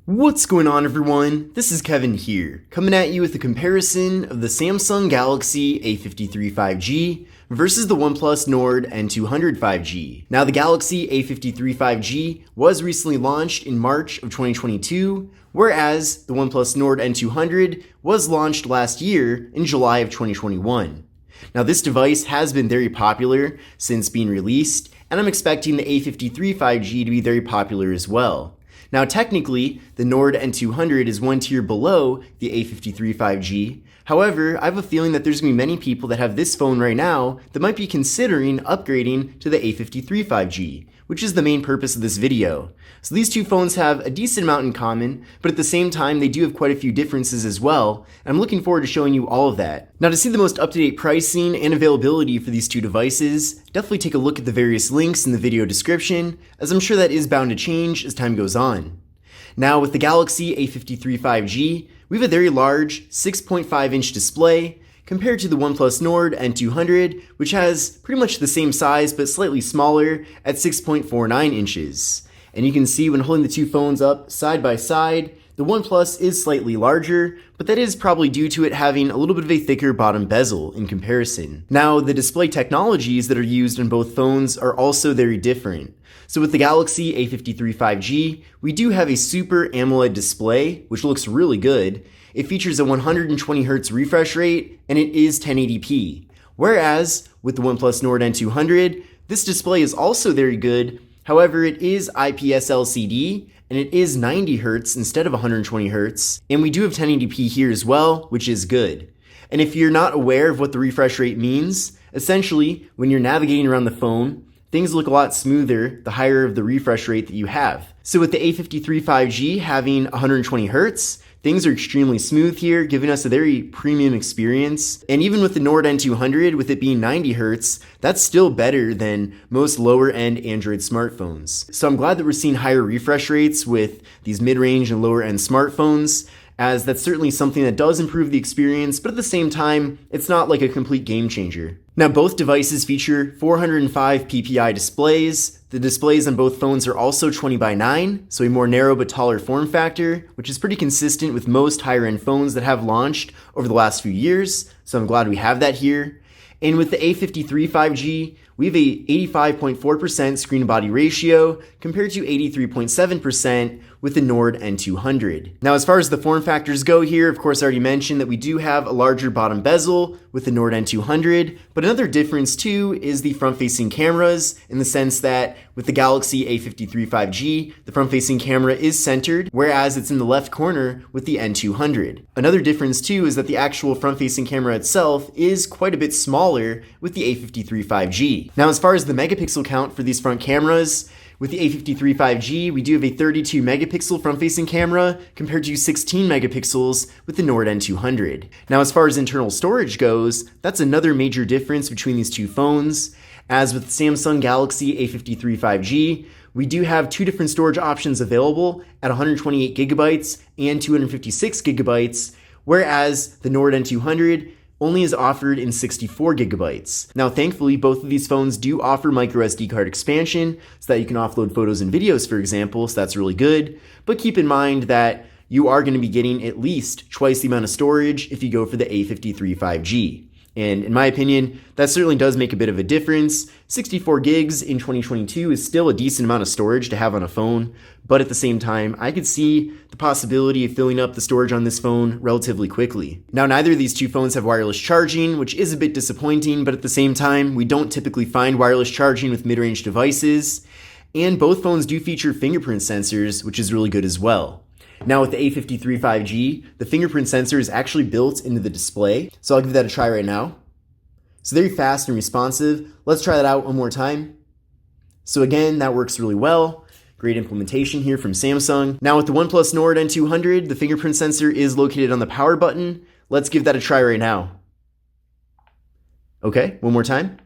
What's going on, everyone? This is Kevin here, coming at you with a comparison of the Samsung Galaxy A53 5G versus the OnePlus Nord N200 5G. Now, the Galaxy A53 5G was recently launched in March of 2022, whereas the OnePlus Nord N200 was launched last year in July of 2021. Now, this device has been very popular since being released, and I'm expecting the A53 5G to be very popular as well. Now, technically, the Nord N200 is one tier below the A53 5G. However, I have a feeling that there's going to be many people that have this phone right now that might be considering upgrading to the A53 5G, which is the main purpose of this video. So these two phones have a decent amount in common, but at the same time, they do have quite a few differences as well, and I'm looking forward to showing you all of that. Now, to see the most up-to-date pricing and availability for these two devices, definitely take a look at the various links in the video description, as I'm sure that is bound to change as time goes on. Now, with the Galaxy A53 5G, we have a very large 6.5-inch display, compared to the OnePlus Nord N200, which has pretty much the same size but slightly smaller at 6.49 inches. And you can see when holding the two phones up side by side, the OnePlus is slightly larger, but that is probably due to it having a little bit of a thicker bottom bezel in comparison. Now, the display technologies that are used on both phones are also very different. So with the Galaxy A53 5G, we do have a Super AMOLED display, which looks really good. It features a 120Hz refresh rate, and it is 1080p. Whereas, with the OnePlus Nord N200, this display is also very good. However, it is IPS LCD, and it is 90Hz instead of 120Hz. And we do have 1080p here as well, which is good. And if you're not aware of what the refresh rate means, essentially, when you're navigating around the phone, things look a lot smoother the higher of the refresh rate that you have. So with the A53 5G having 120Hz, things are extremely smooth here, giving us a very premium experience. And even with the Nord N200, with it being 90Hz, that's still better than most lower-end Android smartphones. So I'm glad that we're seeing higher refresh rates with these mid-range and lower-end smartphones, as that's certainly something that does improve the experience, but at the same time, it's not like a complete game changer. Now, both devices feature 405 ppi displays. The displays on both phones are also 20:9, so a more narrow but taller form factor, which is pretty consistent with most higher-end phones that have launched over the last few years, so I'm glad we have that here. And with the A53 5G, we have a 85.4% screen-to-body ratio compared to 83.7% with the Nord N200. Now, as far as the form factors go here, of course, I already mentioned that we do have a larger bottom bezel with the Nord N200, but another difference too is the front-facing cameras, in the sense that with the Galaxy A53 5G, the front-facing camera is centered, whereas it's in the left corner with the N200. Another difference too is that the actual front-facing camera itself is quite a bit smaller with the A53 5G. Now, as far as the megapixel count for these front cameras, with the A53 5G, we do have a 32 megapixel front-facing camera compared to 16 megapixels with the Nord N200. Now, as far as internal storage goes, that's another major difference between these two phones. As with the Samsung Galaxy A53 5G, we do have two different storage options available at 128 gigabytes and 256 gigabytes, whereas the Nord N200 only is offered in 64 gigabytes. Now, thankfully, both of these phones do offer micro SD card expansion so that you can offload photos and videos, for example, so that's really good. But keep in mind that you are going to be getting at least twice the amount of storage if you go for the A53 5G. And in my opinion, that certainly does make a bit of a difference. 64 gigs in 2022 is still a decent amount of storage to have on a phone, but at the same time, I could see the possibility of filling up the storage on this phone relatively quickly. Now, neither of these two phones have wireless charging, which is a bit disappointing, but at the same time, we don't typically find wireless charging with mid-range devices, and both phones do feature fingerprint sensors, which is really good as well. Now, with the A53 5G, the fingerprint sensor is actually built into the display, so I'll give that a try right now. It's very fast and responsive. Let's try that out one more time. So again, that works really well. Great implementation here from Samsung. Now, with the OnePlus Nord N200, the fingerprint sensor is located on the power button. Let's give that a try right now. Okay, one more time.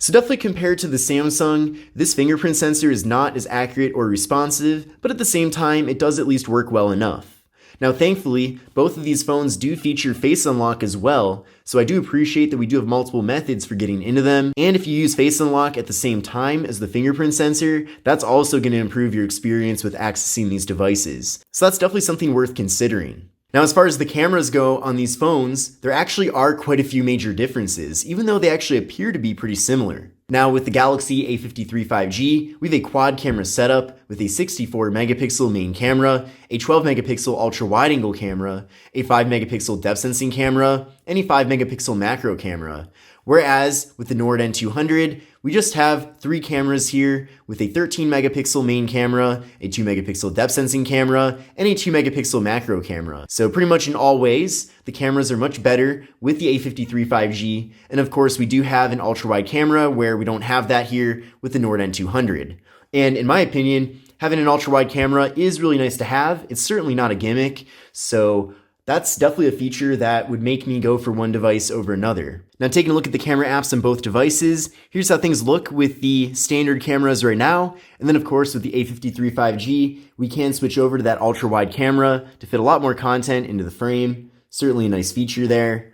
So definitely compared to the Samsung, this fingerprint sensor is not as accurate or responsive, but at the same time, it does at least work well enough. Now, thankfully, both of these phones do feature Face Unlock as well, so I do appreciate that we do have multiple methods for getting into them. And if you use Face Unlock at the same time as the fingerprint sensor, that's also going to improve your experience with accessing these devices. So that's definitely something worth considering. Now, as far as the cameras go on these phones, there actually are quite a few major differences, even though they actually appear to be pretty similar. Now, with the Galaxy A53 5G, we have a quad camera setup with a 64 megapixel main camera, a 12 megapixel ultra wide angle camera, a 5 megapixel depth sensing camera, and a 5 megapixel macro camera. Whereas with the Nord N200, we just have 3 cameras here with a 13 megapixel main camera, a 2 megapixel depth sensing camera, and a 2 megapixel macro camera. So pretty much in all ways, the cameras are much better with the A53 5G. And of course, we do have an ultra wide camera where we don't have that here with the Nord N200. And in my opinion, having an ultra wide camera is really nice to have. It's certainly not a gimmick. So that's definitely a feature that would make me go for one device over another. Now, taking a look at the camera apps on both devices, here's how things look with the standard cameras right now. And then of course with the A53 5G, we can switch over to that ultra wide camera to fit a lot more content into the frame. Certainly a nice feature there.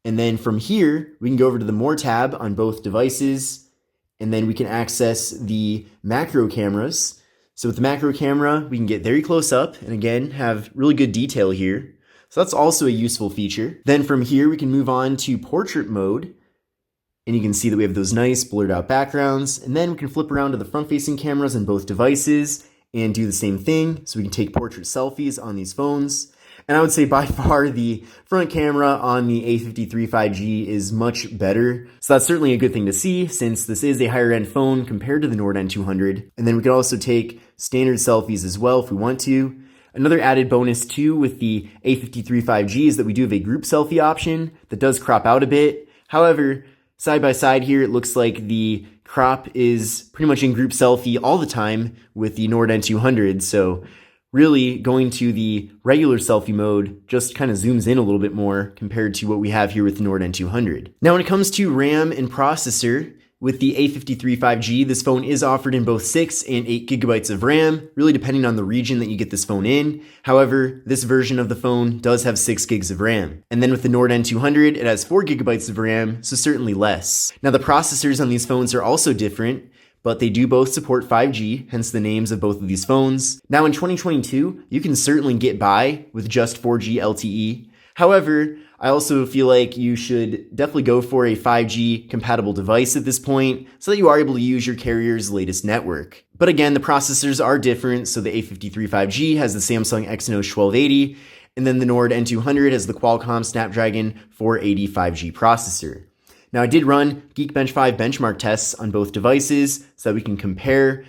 And then from here, we can go over to the More tab on both devices, and then we can access the macro cameras. So with the macro camera, we can get very close up and again, have really good detail here. So that's also a useful feature. Then from here, we can move on to portrait mode. And you can see that we have those nice blurred out backgrounds. And then we can flip around to the front facing cameras on both devices and do the same thing. So we can take portrait selfies on these phones. And I would say by far the front camera on the A53 5G is much better. So that's certainly a good thing to see since this is a higher end phone compared to the Nord N200. And then we can also take standard selfies as well if we want to. Another added bonus too with the A53 5G is that we do have a group selfie option that does crop out a bit. However, side by side here, it looks like the crop is pretty much in group selfie all the time with the Nord N200. So really going to the regular selfie mode just kind of zooms in a little bit more compared to what we have here with the Nord N200. Now, when it comes to RAM and processor, with the A53 5G, this phone is offered in both 6 and 8 gigabytes of RAM, really depending on the region that you get this phone in. However, this version of the phone does have 6 gigs of RAM. And then with the Nord N200, it has 4 gigabytes of RAM, so certainly less. Now, the processors on these phones are also different, but they do both support 5G, hence the names of both of these phones. Now, in 2022, you can certainly get by with just 4G LTE. However, I also feel like you should definitely go for a 5G compatible device at this point so that you are able to use your carrier's latest network. But again, the processors are different. So the A53 5G has the Samsung Exynos 1280, and then the Nord N200 has the Qualcomm Snapdragon 480 5G processor. Now, I did run Geekbench 5 benchmark tests on both devices so that we can compare,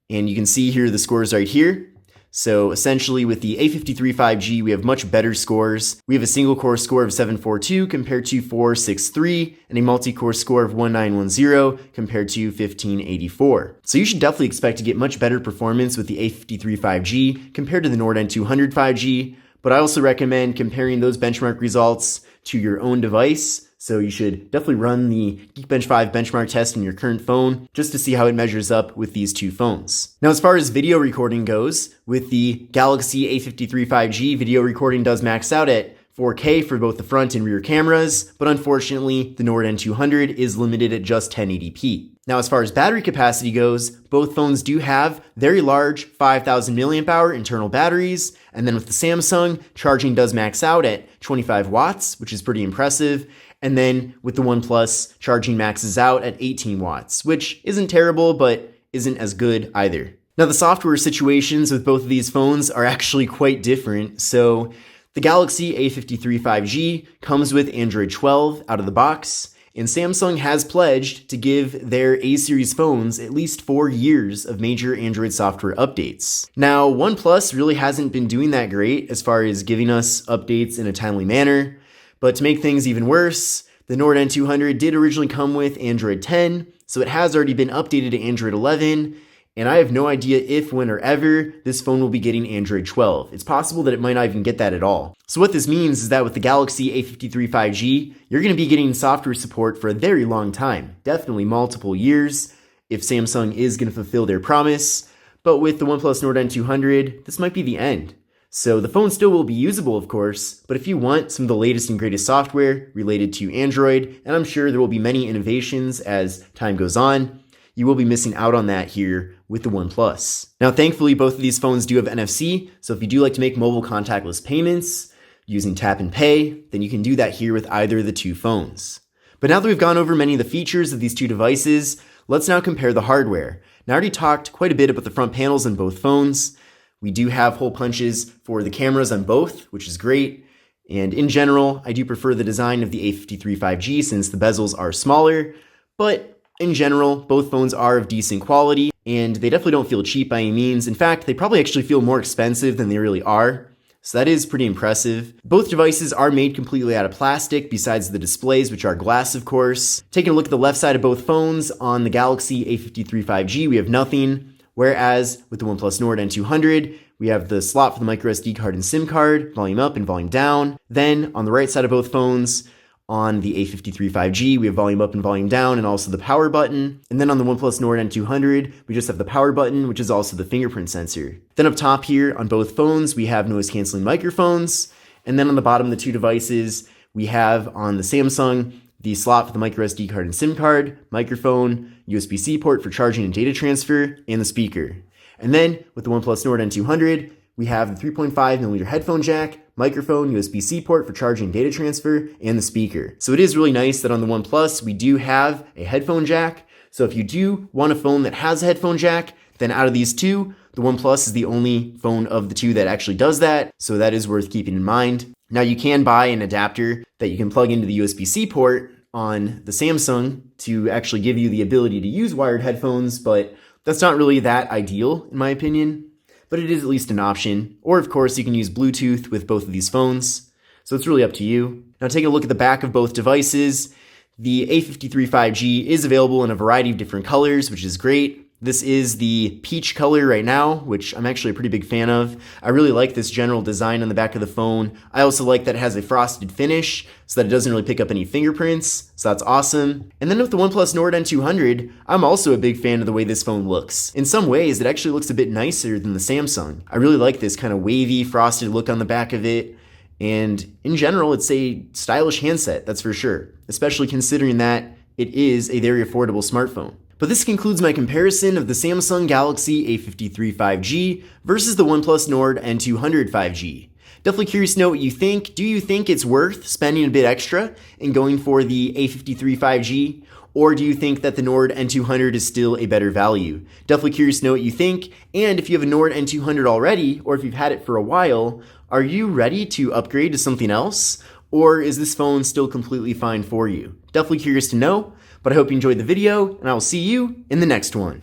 and you can see here the scores right here. So essentially with the A53 5G, we have much better scores. We have a single core score of 742 compared to 463 and a multi-core score of 1910 compared to 1584. So you should definitely expect to get much better performance with the A53 5G compared to the Nord N200 5G, but I also recommend comparing those benchmark results to your own device. So you should definitely run the Geekbench 5 benchmark test on your current phone just to see how it measures up with these two phones. Now, as far as video recording goes, with the Galaxy A53 5G, video recording does max out at 4K for both the front and rear cameras, but unfortunately, the Nord N200 is limited at just 1080p. Now, as far as battery capacity goes, both phones do have very large 5,000 mAh internal batteries, and then with the Samsung, charging does max out at 25 watts, which is pretty impressive. And then with the OnePlus, charging maxes out at 18 watts, which isn't terrible, but isn't as good either. Now, the software situations with both of these phones are actually quite different. So the Galaxy A53 5G comes with Android 12 out of the box, and Samsung has pledged to give their A-series phones at least 4 years of major Android software updates. Now, OnePlus really hasn't been doing that great as far as giving us updates in a timely manner. But to make things even worse, the Nord N200 did originally come with Android 10, so it has already been updated to Android 11, and I have no idea if, when, or ever this phone will be getting Android 12. It's possible that it might not even get that at all. So what this means is that with the Galaxy A53 5G, you're going to be getting software support for a very long time, definitely multiple years, if Samsung is going to fulfill their promise. But with the OnePlus Nord N200, this might be the end. So the phone still will be usable, of course, but if you want some of the latest and greatest software related to Android, and I'm sure there will be many innovations as time goes on, you will be missing out on that here with the OnePlus. Now, thankfully, both of these phones do have NFC, so if you do like to make mobile contactless payments using tap and pay, then you can do that here with either of the two phones. But now that we've gone over many of the features of these two devices, let's now compare the hardware. Now, I already talked quite a bit about the front panels on both phones. We do have hole punches for the cameras on both, which is great. And in general, I do prefer the design of the A53 5G since the bezels are smaller. But in general, both phones are of decent quality, and they definitely don't feel cheap by any means. In fact, they probably actually feel more expensive than they really are. So that is pretty impressive. Both devices are made completely out of plastic, besides the displays, which are glass, of course. Taking a look at the left side of both phones, on the Galaxy A53 5G, we have nothing. Whereas with the OnePlus Nord N200, we have the slot for the microSD card and SIM card, volume up and volume down. Then on the right side of both phones, on the A53 5G, we have volume up and volume down and also the power button. And then on the OnePlus Nord N200, we just have the power button, which is also the fingerprint sensor. Then up top here on both phones, we have noise canceling microphones. And then on the bottom of the two devices, we have on the Samsung, the slot for the microSD card and SIM card, microphone, USB-C port for charging and data transfer, and the speaker. And then with the OnePlus Nord N200, we have the 3.5mm headphone jack, microphone, USB-C port for charging and data transfer, and the speaker. So it is really nice that on the OnePlus, we do have a headphone jack. So if you do want a phone that has a headphone jack, then out of these two, the OnePlus is the only phone of the two that actually does that. So that is worth keeping in mind. Now you can buy an adapter that you can plug into the USB-C port on the Samsung to actually give you the ability to use wired headphones, but that's not really that ideal in my opinion. But it is at least an option. Or of course you can use Bluetooth with both of these phones. So it's really up to you. Now taking a look at the back of both devices, the A53 5G is available in a variety of different colors, which is great. This is the peach color right now, which I'm actually a pretty big fan of. I really like this general design on the back of the phone. I also like that it has a frosted finish so that it doesn't really pick up any fingerprints, so that's awesome. And then with the OnePlus Nord N200, I'm also a big fan of the way this phone looks. In some ways, it actually looks a bit nicer than the Samsung. I really like this kind of wavy, frosted look on the back of it. And in general, it's a stylish handset, that's for sure, especially considering that it is a very affordable smartphone. But this concludes my comparison of the Samsung Galaxy A53 5G versus the OnePlus Nord N200 5G. Definitely curious to know what you think. Do you think it's worth spending a bit extra and going for the A53 5G? Or do you think that the Nord N200 is still a better value? Definitely curious to know what you think. And if you have a Nord N200 already, or if you've had it for a while, are you ready to upgrade to something else? Or is this phone still completely fine for you? Definitely curious to know. But I hope you enjoyed the video, and I will see you in the next one.